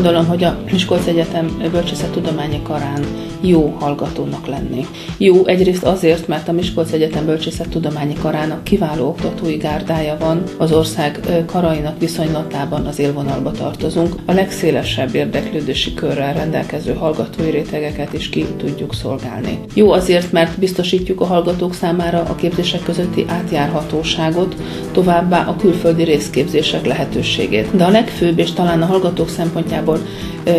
gondolom, hogy a Miskolci Egyetem Bölcsészettudományi Karán jó hallgatónak lenni. Jó egyrészt azért, mert a Miskolci Egyetem Bölcsészettudományi Karának kiváló oktatói gárdája van, az ország karainak viszonylatában az élvonalba tartozunk. A legszélesebb érdeklődési körrel rendelkező hallgatói rétegeket is ki tudjuk szolgálni. Jó azért, mert biztosítjuk a hallgatók számára a képzések közötti átjárhatóságot, továbbá a külföldi részképzések lehetőségét. De a legfőbb és talán a hallgatók szempontjából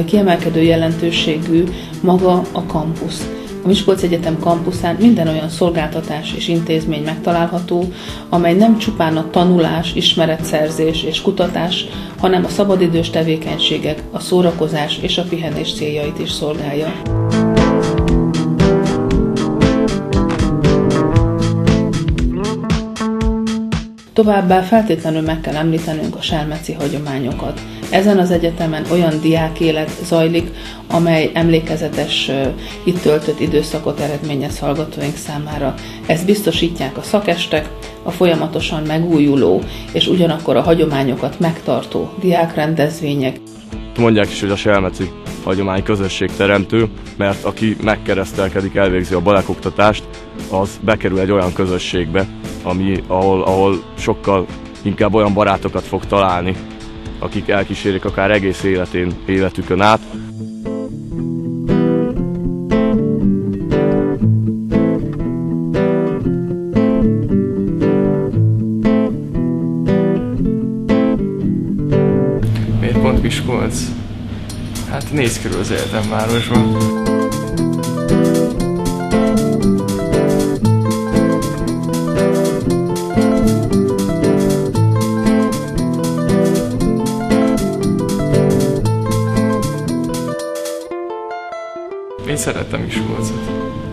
kiemelkedő jelentőségű maga a kampusz. A Miskolci Egyetem kampuszán minden olyan szolgáltatás és intézmény megtalálható, amely nem csupán a tanulás, ismeretszerzés és kutatás, hanem a szabadidős tevékenységek, a szórakozás és a pihenés céljait is szolgálja. Továbbá feltétlenül meg kell említenünk a selmeci hagyományokat. Ezen az egyetemen olyan diákélet zajlik, amely emlékezetes, itt töltött időszakot eredményez hallgatóink számára. Ezt biztosítják a szakestek, a folyamatosan megújuló és ugyanakkor a hagyományokat megtartó diákrendezvények. Mondják is, hogy a selmeci hagyomány közösségteremtő, mert aki megkeresztelkedik, elvégzi a balekoktatást, az bekerül egy olyan közösségbe, ahol sokkal inkább olyan barátokat fog találni, akik elkísérik akár egész életükön át. Miért pont Miskolc? Hát nézz körül az egyetemvárosban. Én szeretem Miskolcot.